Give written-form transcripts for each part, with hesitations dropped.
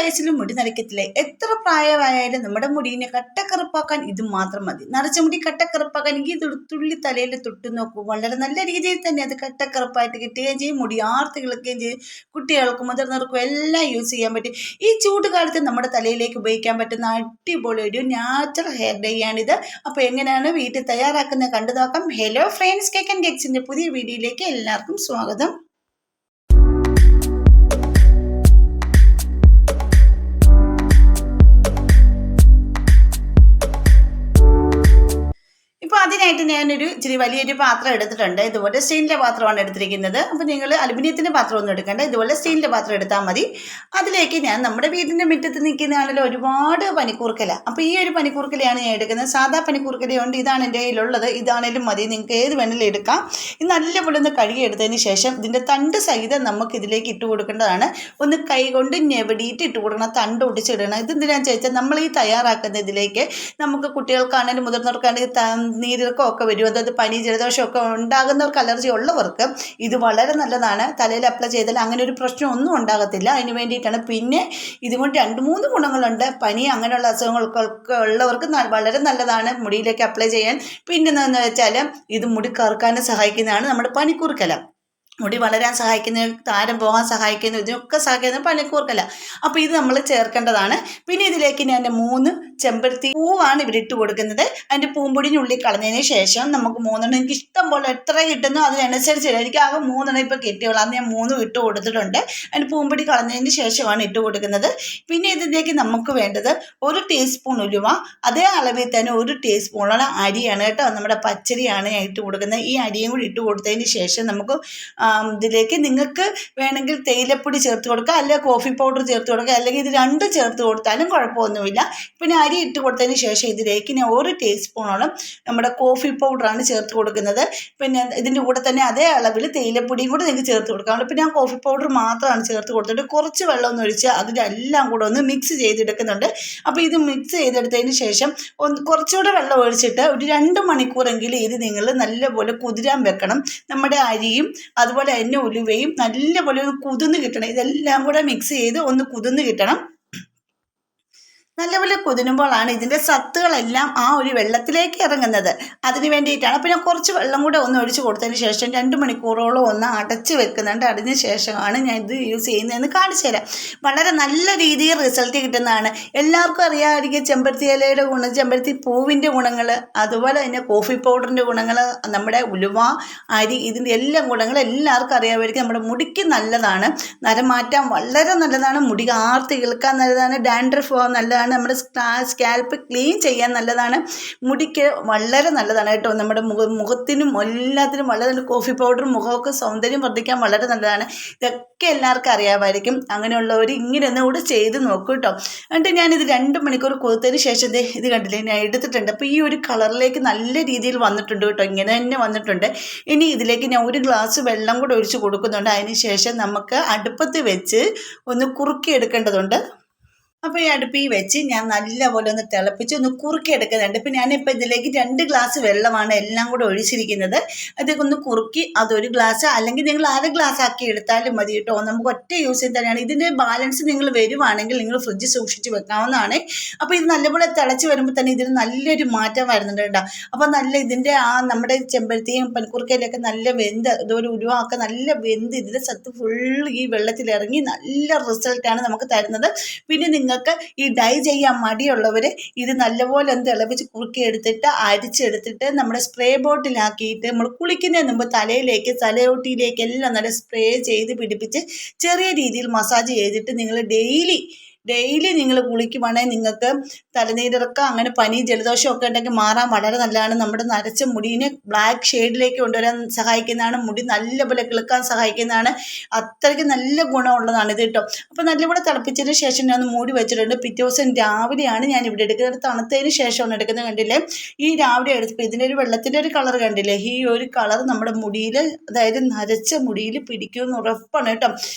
വയസ്സിലും മുടി നരയ്ക്കത്തില്ലേ? എത്ര പ്രായമായാലും നമ്മുടെ മുടീനെ കട്ടക്കറുപ്പാക്കാൻ ഇത് മാത്രം മതി. നരച്ച മുടി കട്ടക്കറുപ്പാക്കാൻ ഈ തുള്ളി തലയിൽ തൊട്ട് നോക്കൂ. വളരെ നല്ല രീതിയിൽ തന്നെ അത് കട്ടക്കറുപ്പായിട്ട് കിട്ടുകയും ചെയ്യും. മുടി ആർത്ത് കിളുക്കുകയും ചെയ്യും. കുട്ടികൾക്കും മുതിർന്നവർക്കും എല്ലാം യൂസ് ചെയ്യാൻ പറ്റും. ഈ ചൂട് കാലത്ത് നമ്മുടെ തലയിലേക്ക് ഉപയോഗിക്കാൻ പറ്റുന്ന അടിപൊളി ഒരു നാച്ചുറൽ ഹെയർ ഡേ ആണിത്. അപ്പോൾ എങ്ങനെയാണ് വീട്ടിൽ തയ്യാറാക്കുന്നത് കണ്ടു നോക്കാം. ഹലോ ഫ്രണ്ട്സ്, കേക്ക് ആൻഡ് കേക്സിൻ്റെ പുതിയ വീഡിയോയിലേക്ക് എല്ലാവർക്കും സ്വാഗതം. അതിനായിട്ട് ഞാനൊരു ഇച്ചിരി വലിയൊരു പാത്രം എടുത്തിട്ടുണ്ട്. ഇതുപോലെ സ്റ്റീലിൻ്റെ പാത്രമാണ് എടുത്തിരിക്കുന്നത്. അപ്പോൾ നിങ്ങൾ അലുമിനിയത്തിൻ്റെ പാത്രമൊന്നും എടുക്കേണ്ട, ഇതുപോലെ സ്റ്റീലിൻ്റെ പാത്രം എടുത്താൽ മതി. അതിലേക്ക് ഞാൻ നമ്മുടെ വീടിൻ്റെ മുറ്റത്ത് നിൽക്കുന്നതാണല്ലോ ഒരുപാട് പനിക്കൂർക്കല. അപ്പോൾ ഈ ഒരു പനിക്കൂർക്കലയാണ് ഞാൻ എടുക്കുന്നത്. സാധാ പനിക്കൂർക്കലയുണ്ട്, ഇതാണ് എൻ്റെ കയ്യിലുള്ളത്. ഇതാണേലും മതി, നിങ്ങൾക്ക് ഏത് വേണമെങ്കിലും എടുക്കാം. ഇത് നല്ലപോലെ ഒന്ന് കഴുകിയെടുത്തതിന് ശേഷം ഇതിൻ്റെ തണ്ട് സഹിതം നമുക്ക് ഇതിലേക്ക് ഇട്ട് കൊടുക്കേണ്ടതാണ്. ഒന്ന് കൈ കൊണ്ട് ഞെവടിയിട്ട് ഇട്ട് കൊടുക്കണം, തണ്ട് ഒടിച്ചിടണം. ഇതെന്തിനാണെന്ന് ചോദിച്ചാൽ നമ്മൾ ഈ തയ്യാറാക്കുന്ന ഇതിലേക്ക് നമുക്ക് കുട്ടികൾക്കാണെങ്കിലും മുതിർന്നവർക്കാണെങ്കിലും നീരിറക്കമൊക്കെ വരും. അതായത് പനി ജലദോഷമൊക്കെ ഉണ്ടാകുന്നവർക്ക്, അലർജി ഉള്ളവർക്ക് ഇത് വളരെ നല്ലതാണ്. തലയിൽ അപ്ലൈ ചെയ്താൽ അങ്ങനെ ഒരു പ്രശ്നമൊന്നും ഉണ്ടാകത്തില്ല. അതിന് വേണ്ടിയിട്ടാണ്. പിന്നെ ഇതുകൊണ്ട് 2-3 ഗുണങ്ങളുണ്ട്. പനി അങ്ങനെയുള്ള അസുഖങ്ങൾക്കൊക്കെ ഉള്ളവർക്ക് വളരെ നല്ലതാണ് മുടിയിലേക്ക് അപ്ലൈ ചെയ്യാൻ. പിന്നെ എന്താണെന്ന് വെച്ചാൽ ഇത് മുടി കറുക്കാനും സഹായിക്കുന്നതാണ് നമ്മുടെ പനിക്കൂർക്കല. മുടി വളരാൻ സഹായിക്കുന്ന, താരം പോകാൻ സഹായിക്കുന്ന, ഇതിനൊക്കെ സഹായിക്കുന്ന പനിക്കൂർക്കല. അപ്പോൾ ഇത് നമ്മൾ ചേർക്കേണ്ടതാണ്. പിന്നെ ഇതിലേക്ക് ഞാൻ 3 ചെമ്പരത്തി പൂവാണ് ഇട്ട് കൊടുക്കുന്നത്. അതിൻ്റെ പൂമ്പൊടിനുള്ളിൽ കളഞ്ഞതിന് ശേഷം നമുക്ക് 3 എനിക്ക് ഇഷ്ടം പോലെ എത്ര കിട്ടുന്നോ അതിനനുസരിച്ച് എനിക്ക് ആകെ 3 ഇപ്പോൾ കിട്ടിയുള്ളൂ. അന്ന് ഞാൻ 3 ഇട്ട് കൊടുത്തിട്ടുണ്ട്. അതിൻ്റെ പൂമ്പൊടി കളഞ്ഞതിന് ശേഷമാണ് ഇട്ട് കൊടുക്കുന്നത്. പിന്നെ ഇതിലേക്ക് നമുക്ക് വേണ്ടത് 1 ടീസ്പൂൺ ഉലുവ, അതേ അളവിൽ തന്നെ 1 ടീസ്പൂണോളം അരിയാണ് കേട്ടോ, നമ്മുടെ പച്ചരിയാണ് ഞാൻ ഇട്ട് കൊടുക്കുന്നത്. ഈ അരിയും കൂടി ഇട്ട് കൊടുത്തതിന് ശേഷം നമുക്ക് ഇതിലേക്ക് നിങ്ങൾക്ക് വേണമെങ്കിൽ തേയിലപ്പൊടി ചേർത്ത് കൊടുക്കുക, അല്ലെങ്കിൽ കോഫി പൗഡർ ചേർത്ത് കൊടുക്കുക, അല്ലെങ്കിൽ ഇത് രണ്ടും ചേർത്ത് കൊടുത്താലും കുഴപ്പമൊന്നുമില്ല. പിന്നെ അരി ഇട്ട് കൊടുത്തതിന് ശേഷം ഇതിലേക്ക് ഞാൻ 1 ടീസ്പൂണോളം നമ്മുടെ കോഫി പൗഡറാണ് ചേർത്ത് കൊടുക്കുന്നത്. പിന്നെ ഇതിൻ്റെ കൂടെ തന്നെ അതേ അളവിൽ തേയിലപ്പൊടിയും കൂടെ നിങ്ങൾക്ക് ചേർത്ത് കൊടുക്കാം. പിന്നെ ഞാൻ കോഫി പൗഡർ മാത്രമാണ് ചേർത്ത് കൊടുത്തിട്ട് കുറച്ച് വെള്ളം ഒന്ന് ഒഴിച്ച് അതിലെല്ലാം കൂടെ ഒന്ന് മിക്സ് ചെയ്തെടുക്കുന്നുണ്ട്. അപ്പോൾ ഇത് മിക്സ് ചെയ്തെടുത്തതിന് ശേഷം കുറച്ചുകൂടെ വെള്ളം ഒഴിച്ചിട്ട് ഒരു 2 മണിക്കൂറെങ്കിലും ഇത് നിങ്ങൾ നല്ലപോലെ കുതിരാൻ വെക്കണം. നമ്മുടെ അരിയും അതുപോലെ തന്നെ ഉലുവയും നല്ലപോലെ ഒന്ന് കുതിർന്ന് കിട്ടണം. ഇതെല്ലാം കൂടെ മിക്സ് ചെയ്ത് ഒന്ന് കുതിർന്ന് കിട്ടണം. നല്ലപോലെ കുതിരുമ്പോഴാണ് ഇതിൻ്റെ സത്തുകളെല്ലാം ആ ഒരു വെള്ളത്തിലേക്ക് ഇറങ്ങുന്നത്. അതിന് വേണ്ടിയിട്ടാണ്. പിന്നെ കുറച്ച് വെള്ളം കൂടെ ഒന്ന് ഒഴിച്ച് കൊടുത്തതിന് ശേഷം 2 മണിക്കൂറോളം ഒന്ന് അടച്ച് വെക്കുന്നുണ്ട്. അതിന് ശേഷമാണ് ഞാൻ ഇത് യൂസ് ചെയ്യുന്നതെന്ന് കാണിച്ചു തരാം. വളരെ നല്ല രീതിയിൽ റിസൾട്ട് കിട്ടുന്നതാണ്. എല്ലാവർക്കും അറിയാമായിരിക്കും ചെമ്പരത്തി ഇലയുടെ ഗുണം, ചെമ്പരത്തി പൂവിൻ്റെ ഗുണങ്ങൾ, അതുപോലെ തന്നെ കോഫി പൗഡറിൻ്റെ ഗുണങ്ങൾ, നമ്മുടെ ഉലുവ, അരി, ഇതിൻ്റെ എല്ലാ ഗുണങ്ങളും എല്ലാവർക്കും അറിയാമായിരിക്കും. നമ്മുടെ മുടിക്ക് നല്ലതാണ്, നരം മാറ്റാൻ വളരെ നല്ലതാണ്, മുടി ആർത്തി കിളുക്കാൻ നല്ലതാണ്, ഡാൻഡ്രഫ് പോകാൻ നല്ലതാണ്, നമ്മുടെ സ്കാൽപ്പ് ക്ലീൻ ചെയ്യാൻ നല്ലതാണ്, മുടിക്ക് വളരെ നല്ലതാണ് കേട്ടോ. നമ്മുടെ മുഖത്തിനും എല്ലാത്തിനും വളരെ നല്ല കോഫി പൗഡർ മുഖമൊക്കെ സൗന്ദര്യം വർദ്ധിക്കാൻ വളരെ നല്ലതാണ്. ഇതൊക്കെ എല്ലാവർക്കും അറിയാമായിരിക്കും. അങ്ങനെയുള്ളവർ ഇങ്ങനെ ഒന്നുകൂടെ ചെയ്ത് നോക്കൂ കേട്ടോ. എന്നിട്ട് ഞാനിത് 2 മണിക്കൂർ കൊടുത്തതിന് ശേഷം ഇത് കണ്ടില്ലേ ഞാൻ എടുത്തിട്ടുണ്ട്. അപ്പോൾ ഈ ഒരു കളറിലേക്ക് നല്ല രീതിയിൽ വന്നിട്ടുണ്ട് കേട്ടോ, ഇങ്ങനെ തന്നെ വന്നിട്ടുണ്ട്. ഇനി ഇതിലേക്ക് ഞാൻ 1 ഗ്ലാസ് വെള്ളം കൂടെ ഒഴിച്ച് കൊടുക്കുന്നുണ്ട്. അതിന് ശേഷം നമുക്ക് അടുപ്പത്ത് വെച്ച് ഒന്ന് കുറുക്കി എടുക്കേണ്ടതുണ്ട്. അപ്പോൾ ഈ അടുപ്പിൽ വെച്ച് ഞാൻ നല്ലപോലെ ഒന്ന് തിളപ്പിച്ച് ഒന്ന് കുറുക്കി എടുക്കുന്നുണ്ട്. ഇപ്പം ഞാനിപ്പോൾ ഇതിലേക്ക് 2 ഗ്ലാസ് വെള്ളമാണ് എല്ലാം കൂടെ ഒഴിച്ചിരിക്കുന്നത്. അതൊക്കെ ഒന്ന് കുറുക്കി അതൊരു ഗ്ലാസ്, അല്ലെങ്കിൽ നിങ്ങൾ 1/2 ഗ്ലാസ് ആക്കി എടുത്താലും മതി കേട്ടോ. നമുക്ക് ഒറ്റ യൂസ് ചെയ്ത് തന്നെയാണ്. ഇതിൻ്റെ ബാലൻസ് നിങ്ങൾ വരുവാണെങ്കിൽ നിങ്ങൾ ഫ്രിഡ്ജിൽ സൂക്ഷിച്ച് വെക്കാവുന്നതാണ്. അപ്പോൾ ഇത് നല്ലപോലെ തിളച്ച് വരുമ്പോൾ തന്നെ ഇതിന് നല്ലൊരു മാറ്റം വരുന്നുണ്ട് കേട്ടോ. അപ്പോൾ നല്ല ഇതിൻ്റെ നമ്മുടെ ചെമ്പരത്തിയും പനിക്കൂർക്കയിലൊക്കെ നല്ല വെന്ത്, ഇതുപോലെ ഉരുവൊക്കെ നല്ല വെന്ത് ഇതിൻ്റെ സത്ത് ഫുള്ള് ഈ വെള്ളത്തിലിറങ്ങി നല്ല റിസൾട്ടാണ് നമുക്ക് തരുന്നത്. പിന്നെ നിങ്ങൾക്ക് ഈ ഡൈ ചെയ്യാൻ മടിയുള്ളവർ ഇത് നല്ലപോലെ ഒന്ന് തിളപ്പിച്ച് കുറുക്കി എടുത്തിട്ട് അരിച്ചെടുത്തിട്ട് നമ്മുടെ സ്പ്രേ ബോട്ടിലാക്കിയിട്ട് നമ്മൾ കുളിക്കുന്നതിന് മുമ്പ് തലയിലേക്ക്, തലയോട്ടിയിലേക്ക് എല്ലാം നല്ല സ്പ്രേ ചെയ്ത് പിടിപ്പിച്ച് ചെറിയ രീതിയിൽ മസാജ് ചെയ്തിട്ട് നിങ്ങൾ ഡെയിലി നിങ്ങൾ കുളിക്കുവാണെങ്കിൽ നിങ്ങൾക്ക് തലനീരിറക്കം, അങ്ങനെ പനി ജലദോഷം ഒക്കെ ഉണ്ടെങ്കിൽ മാറാൻ വളരെ നല്ലതാണ്. നമ്മുടെ നരച്ച മുടീനെ ബ്ലാക്ക് ഷെയ്ഡിലേക്ക് കൊണ്ടുവരാൻ സഹായിക്കുന്നതാണ്, മുടി നല്ലപോലെ കിളുക്കാൻ സഹായിക്കുന്നതാണ്. അത്രയ്ക്ക് നല്ല ഗുണമുള്ളതാണ് ഇത് കേട്ടോ. അപ്പോൾ നല്ലപോലെ തിളപ്പിച്ചതിന് ശേഷം ഞാൻ മൂടി വെച്ചിട്ടുണ്ട്. പിറ്റേ ദിവസം രാവിലെയാണ് ഞാൻ ഇവിടെ എടുക്കുന്നത്. തണുത്തതിന് ശേഷമാണ് എടുക്കുന്നത്. കണ്ടില്ലേ, ഈ രാവിലെ എടുത്തപ്പോൾ ഇതിൻ്റെ ഒരു വെള്ളത്തിൻ്റെ ഒരു കളർ കണ്ടില്ലേ, ഈ ഒരു കളർ നമ്മുടെ മുടിയിൽ, അതായത് നരച്ച മുടിയിൽ പിടിക്കുമെന്ന് ഉറപ്പാണ് കേട്ടോ.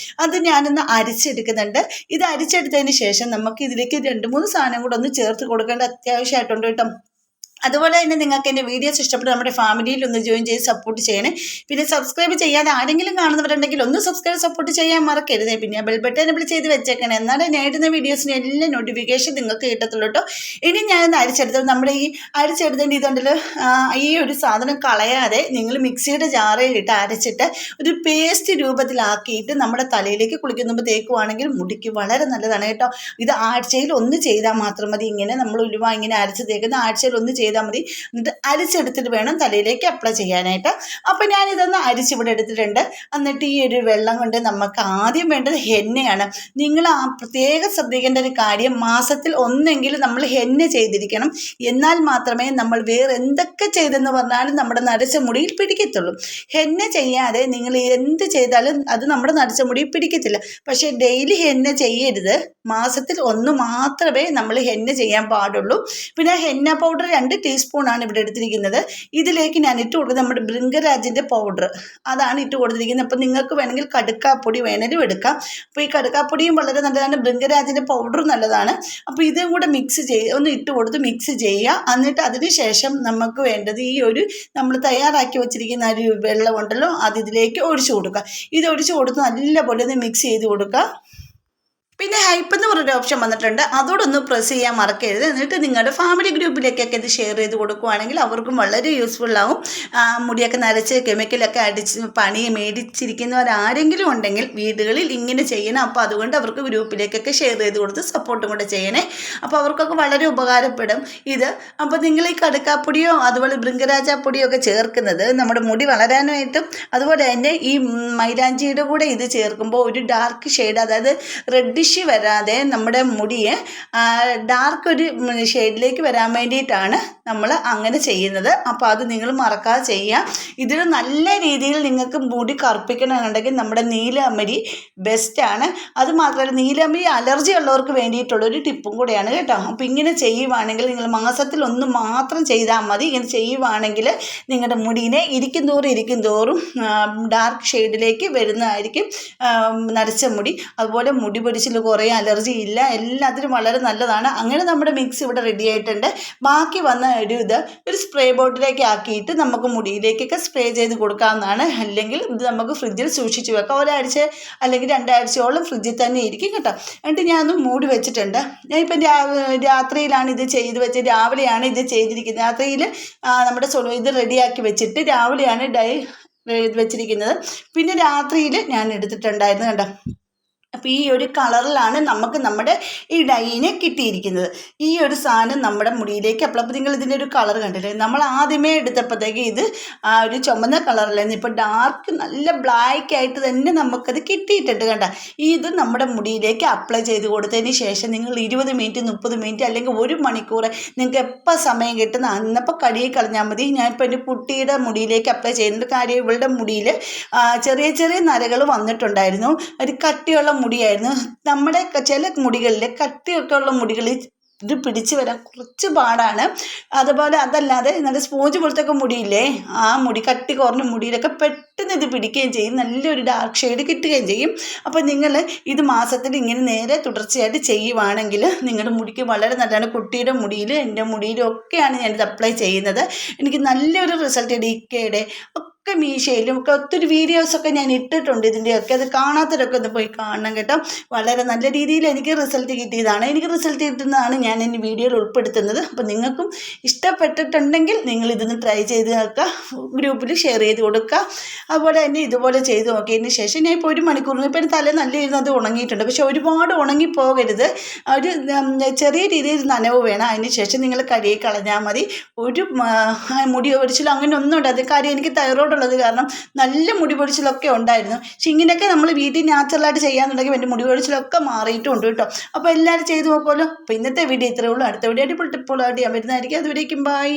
അത് ഞാനൊന്ന് അരിച്ചെടുക്കുന്നുണ്ട്. ഇത് അരിച്ചെടുത്തതിന് ശേഷം നമുക്ക് ഇതിലേക്ക് 2-3 സാധനം കൂടെ ഒന്ന് ചേർത്ത് കൊടുക്കേണ്ട അത്യാവശ്യമായിട്ടുണ്ട് കേട്ടോ. അതുപോലെ തന്നെ നിങ്ങൾക്ക് എൻ്റെ വീഡിയോസ് ഇഷ്ടപ്പെട്ട് നമ്മുടെ ഫാമിലിയിൽ ഒന്ന് ജോയിൻ ചെയ്ത് സപ്പോർട്ട് ചെയ്യണേ. പിന്നെ സബ്സ്ക്രൈബ് ചെയ്യാതെ ആരെങ്കിലും കാണുന്നവരുണ്ടെങ്കിൽ ഒന്ന് സബ്സ്ക്രൈബ് സപ്പോർട്ട് ചെയ്യാൻ മറക്കരുത്. പിന്നെ ബെൽ ബട്ടൺ എനേബിൾ ചെയ്ത് വെച്ചേക്കണേ, എന്നാലേ ഞാൻ ഇടുന്ന വീഡിയോസിന് എല്ലാം നോട്ടിഫിക്കേഷൻ നിങ്ങൾക്ക് കിട്ടത്തുള്ളൂ കേട്ടോ. ഇനി ഞാനൊന്ന് അരിച്ചെടുത്തത് നമ്മുടെ ഈ അരിച്ചെടുത്തതിൻ്റെ ഇതുണ്ടല്ലോ, ഈ ഒരു സാധനം കളയാതെ നിങ്ങൾ മിക്സിയുടെ ജാറയിലിട്ട് അരച്ചിട്ട് ഒരു പേസ്റ്റ് രൂപത്തിലാക്കിയിട്ട് നമ്മുടെ തലയിലേക്ക് കുളിക്കുമ്പോൾ തേക്കുവാണെങ്കിൽ മുടിക്ക് വളരെ നല്ലതാണ് കേട്ടോ. ഇത് ആഴ്ചയിൽ ഒന്ന് ചെയ്താൽ മാത്രം മതി. ഇങ്ങനെ നമ്മൾ ഉലുവ ഇങ്ങനെ അരച്ച് തേക്കുന്ന ആഴ്ചയിൽ ഒന്ന് ചെയ്താൽ മതി. എന്നിട്ട് അരിച്ചെടുത്തിട്ട് വേണം തലയിലേക്ക് അപ്ലൈ ചെയ്യാനായിട്ട്. അപ്പോൾ ഞാനിതൊന്ന് അരിച്ചിവിടെ എടുത്തിട്ടുണ്ട്. എന്നിട്ട് ഈ ഒരു വെള്ളം കൊണ്ട് നമുക്ക് ആദ്യം വേണ്ടത് ഹെന്നയാണ്. നിങ്ങൾ പ്രത്യേകം ശ്രദ്ധിക്കേണ്ട ഒരു കാര്യം, മാസത്തിൽ ഒന്നെങ്കിലും നമ്മൾ ഹെന്ന ചെയ്തിരിക്കണം. എന്നാൽ മാത്രമേ നമ്മൾ വേറെ എന്തൊക്കെ ചെയ്തെന്ന് പറഞ്ഞാലും നമ്മുടെ നരച്ച മുടിയിൽ പിടിക്കത്തുള്ളൂ. ഹെന്ന ചെയ്യാതെ നിങ്ങൾ എന്ത് ചെയ്താലും അത് നമ്മുടെ നരച്ച മുടിയിൽ പിടിക്കത്തില്ല. പക്ഷേ ഡെയിലി ഹെന്ന ചെയ്യരുത്. മാസത്തിൽ ഒന്ന് മാത്രമേ നമ്മൾ ഹെന്ന ചെയ്യാൻ പാടുള്ളൂ. പിന്നെ ഹെന്ന പൗഡർ 2 ടീസ്പൂണാണ് ഇവിടെ എടുത്തിരിക്കുന്നത്. ഇതിലേക്ക് ഞാൻ ഇട്ട് കൊടുക്കുന്നത് നമ്മുടെ ഭൃംഗരാജിൻ്റെ പൗഡർ, അതാണ് ഇട്ട് കൊടുത്തിരിക്കുന്നത്. അപ്പോൾ നിങ്ങൾക്ക് വേണമെങ്കിൽ കടുക്കാപ്പൊടി വേണമെങ്കിലും എടുക്കാം. അപ്പോൾ ഈ കടുക്കാപ്പൊടിയും വളരെ നല്ലതാണ്, ഭൃംഗരാജിൻ്റെ പൗഡറും നല്ലതാണ്. അപ്പോൾ ഇതും കൂടെ ഒന്ന് ഇട്ട് കൊടുത്ത് മിക്സ് ചെയ്യുക. എന്നിട്ട് അതിന് ശേഷം നമുക്ക് വേണ്ടത് ഈ ഒരു നമ്മൾ തയ്യാറാക്കി വെച്ചിരിക്കുന്ന ഒരു വെള്ളം ഉണ്ടല്ലോ, അത് ഇതിലേക്ക് ഒഴിച്ചു കൊടുക്കുക. ഇത് ഒഴിച്ചു കൊടുത്ത് നല്ലപോലെ ഒന്ന് മിക്സ് ചെയ്ത് കൊടുക്കുക. പിന്നെ ഹൈപ്പ് എന്ന് പറഞ്ഞൊരു ഓപ്ഷൻ വന്നിട്ടുണ്ട്, അതോടൊന്ന് പ്രസ് ചെയ്യാൻ മറക്കരുത്. എന്നിട്ട് നിങ്ങളുടെ ഫാമിലി ഗ്രൂപ്പിലേക്കൊക്കെ ഇത് ഷെയർ ചെയ്ത് കൊടുക്കുകയാണെങ്കിൽ അവർക്കും വളരെ യൂസ്ഫുള്ളാവും. മുടിയൊക്കെ നരച്ച് കെമിക്കലൊക്കെ അടിച്ച് പണി മേടിച്ചിരിക്കുന്നവരാരെങ്കിലും ഉണ്ടെങ്കിൽ വീടുകളിൽ ഇങ്ങനെ ചെയ്യണം. അപ്പോൾ അതുകൊണ്ട് അവർക്ക് ഗ്രൂപ്പിലേക്കൊക്കെ ഷെയർ ചെയ്ത് കൊടുത്ത് സപ്പോർട്ടും കൂടെ ചെയ്യണേ. അപ്പോൾ അവർക്കൊക്കെ വളരെ ഉപകാരപ്പെടും ഇത്. അപ്പോൾ നിങ്ങൾ ഈ കടുക്കാപ്പൊടിയോ അതുപോലെ ഭൃംഗരാജാപ്പൊടിയോ ഒക്കെ ചേർക്കുന്നത് നമ്മുടെ മുടി വളരാനായിട്ടും അതുപോലെ തന്നെ ഈ മൈലാഞ്ചിയുടെ കൂടെ ഇത് ചേർക്കുമ്പോൾ ഒരു ഡാർക്ക് ഷെയ്ഡ്, അതായത് റെഡ് വരാതെ നമ്മുടെ മുടിയെ ഡാർക്ക് ഒരു ഷെയ്ഡിലേക്ക് വരാൻ വേണ്ടിയിട്ടാണ് നമ്മൾ അങ്ങനെ ചെയ്യുന്നത്. അപ്പോൾ അത് നിങ്ങൾ മറക്കാതെ ചെയ്യുക. ഇതിൽ നല്ല രീതിയിൽ നിങ്ങൾക്ക് മുടി കറുപ്പിക്കണമെന്നുണ്ടെങ്കിൽ നമ്മുടെ നീലമരി ബെസ്റ്റാണ്. അത് മാത്രമല്ല നീലമരി അലർജി ഉള്ളവർക്ക് വേണ്ടിയിട്ടുള്ളൊരു ടിപ്പും കൂടെയാണ് കേട്ടോ. അപ്പോൾ ഇങ്ങനെ ചെയ്യുവാണെങ്കിൽ നിങ്ങൾ മാസത്തിൽ ഒന്ന് മാത്രം ചെയ്താൽ മതി. ഇങ്ങനെ ചെയ്യുവാണെങ്കിൽ നിങ്ങളുടെ മുടിനെ ഇരിക്കും തോറും ഡാർക്ക് ഷെയ്ഡിലേക്ക് വരുന്നതായിരിക്കും നരച്ച മുടി. അതുപോലെ മുടി പൊരിച്ചിൽ കുറേ അലർജി ഇല്ല, എല്ലാത്തിനും വളരെ നല്ലതാണ്. അങ്ങനെ നമ്മുടെ മിക്സ് ഇവിടെ റെഡി ആയിട്ടുണ്ട്. ബാക്കി വന്ന ഒരു സ്പ്രേ ബോട്ടിലേക്ക് ആക്കിയിട്ട് നമുക്ക് മുടിയിലേക്കൊക്കെ സ്പ്രേ ചെയ്ത് കൊടുക്കാവുന്നതാണ്. അല്ലെങ്കിൽ ഇത് നമുക്ക് ഫ്രിഡ്ജിൽ സൂക്ഷിച്ച് വെക്കാം. ഒരാഴ്ച അല്ലെങ്കിൽ 2 ആഴ്ചയോളം ഫ്രിഡ്ജിൽ തന്നെ ഇരിക്കും കേട്ടോ. എന്നിട്ട് ഞാനൊന്ന് മൂടി വെച്ചിട്ടുണ്ട്. ഞാനിപ്പം രാത്രിയിലാണ് ഇത് ചെയ്ത് വെച്ചത്, രാവിലെയാണ് ഇത് ചെയ്തിരിക്കുന്നത്. രാത്രിയിൽ നമ്മുടെ ഇത് റെഡിയാക്കി വെച്ചിട്ട് രാവിലെയാണ് വെച്ചിരിക്കുന്നത്. പിന്നെ രാത്രിയിൽ ഞാൻ എടുത്തിട്ടുണ്ടായിരുന്നു കേട്ടോ. അപ്പോൾ ഈ ഒരു കളറിലാണ് നമുക്ക് നമ്മുടെ ഈ ഡൈനെ കിട്ടിയിരിക്കുന്നത്. ഈ ഒരു സാധനം നമ്മുടെ മുടിയിലേക്ക് അപ്പോൾ നിങ്ങൾ ഇതിൻ്റെ ഒരു കളർ കണ്ടില്ലേ, നമ്മൾ ആദ്യമേ എടുത്തപ്പോഴത്തേക്ക് ഇത് ഒരു ചുമന്ന കളറിലായിരുന്നു. ഇപ്പോൾ ഡാർക്ക് നല്ല ബ്ലാക്ക് ആയിട്ട് തന്നെ നമുക്കത് കിട്ടിയിട്ടുണ്ട് കണ്ട. ഇത് നമ്മുടെ മുടിയിലേക്ക് അപ്ലൈ ചെയ്ത് കൊടുത്തതിന് ശേഷം നിങ്ങൾ 20 മിനിറ്റ് 30 മിനിറ്റ് അല്ലെങ്കിൽ 1 മണിക്കൂർ നിങ്ങൾക്ക് എപ്പോൾ സമയം കിട്ടുന്ന അന്നപ്പോൾ കഴുകി കളഞ്ഞാൽ മതി. ഞാനിപ്പോൾ എൻ്റെ കുട്ടിയുടെ മുടിയിലേക്ക് അപ്ലൈ ചെയ്യുന്നുണ്ട്. കാര്യം ഇവളുടെ മുടിയിൽ ചെറിയ നരകൾ വന്നിട്ടുണ്ടായിരുന്നു. ഒരു കട്ടിയുള്ള മുടിയായിരുന്നു. നമ്മുടെ ചില മുടികളിൽ കട്ടിയൊക്കെ ഉള്ള മുടികളിൽ ഇത് പിടിച്ച് വരാൻ കുറച്ച് പാടാണ്. അതുപോലെ അതല്ലാതെ നല്ല സ്പോഞ്ച് പോലത്തൊക്കെ മുടിയില്ലേ, ആ മുടി കട്ടി കുറഞ്ഞ മുടിയിലൊക്കെ പെട്ടെന്ന് ഇത് പിടിക്കുകയും ചെയ്യും, നല്ലൊരു ഡാർക്ക് ഷെയ്ഡ് കിട്ടുകയും ചെയ്യും. അപ്പോൾ നിങ്ങൾ ഇത് മാസത്തിൽ ഇങ്ങനെ നേരെ തുടർച്ചയായിട്ട് ചെയ്യുവാണെങ്കിൽ നിങ്ങളുടെ മുടിക്ക് വളരെ നല്ലതാണ്. കുട്ടിയുടെ മുടിയിൽ എൻ്റെ മുടിയിലും ഒക്കെയാണ് ഞാനിത് അപ്ലൈ ചെയ്യുന്നത്. എനിക്ക് നല്ലൊരു റിസൾട്ട് DKയുടെ ഒക്കെ മീശയിലും ഒക്കെ ഒത്തിരി വീഡിയോസൊക്കെ ഞാൻ ഇട്ടിട്ടുണ്ട് ഇതിൻ്റെയൊക്കെ. അത് കാണാത്തവരൊക്കെ ഒന്ന് പോയി കാണണം കേട്ടോ. വളരെ നല്ല രീതിയിൽ എനിക്ക് റിസൾട്ട് കിട്ടിയതാണ്. എനിക്ക് റിസൾട്ട് കിട്ടുന്നതാണ് ഞാൻ എൻ്റെ വീഡിയോയിൽ ഉൾപ്പെടുത്തുന്നത്. അപ്പോൾ നിങ്ങൾക്കും ഇഷ്ടപ്പെട്ടിട്ടുണ്ടെങ്കിൽ നിങ്ങൾ ഇതൊന്ന് ട്രൈ ചെയ്ത് നോക്കുക, ഗ്രൂപ്പിൽ ഷെയർ ചെയ്ത് കൊടുക്കുക. അതുപോലെ തന്നെ ഇതുപോലെ ചെയ്ത് നോക്കിയതിന് ശേഷം ഞാൻ ഇപ്പോൾ 1 മണിക്കൂറിന് ഇപ്പം തല നല്ല ഇരുന്നത് ഉണങ്ങിയിട്ടുണ്ട്. പക്ഷെ ഒരുപാട് ഉണങ്ങിപ്പോകരുത്, ഒരു ചെറിയ രീതിയിൽ നനവ് വേണം. അതിന് ശേഷം നിങ്ങൾ കഴുകി കളഞ്ഞാൽ മതി. ഒരു മുടി ഒഴിച്ചിലും അങ്ങനെ ഒന്നും ഉണ്ടാകും. കാര്യം എനിക്ക് തൈറോയ്ഡ് ഉള്ളത് കാരണം നല്ല മുടി പൊടിച്ചിലൊക്കെ ഉണ്ടായിരുന്നു. പക്ഷെ ഇങ്ങനെയൊക്കെ നമ്മൾ വീട്ടിൽ നാച്ചുറലായിട്ട് ചെയ്യാന്നുണ്ടെങ്കിൽ എൻ്റെ മുടി പൊടിച്ചിലൊക്കെ മാറിയിട്ടുണ്ട് കേട്ടോ. അപ്പോൾ എല്ലാവരും ചെയ്ത് നോക്കുമല്ലോ. അപ്പോൾ ഇന്നത്തെ വീഡിയോ ഇത്രയേ ഉള്ളൂ. അടുത്ത വീഡിയോ ടിപ്പുകളായിട്ട് ഞാൻ വരുന്നതായിരിക്കും. അതുവരേക്കും ബൈ.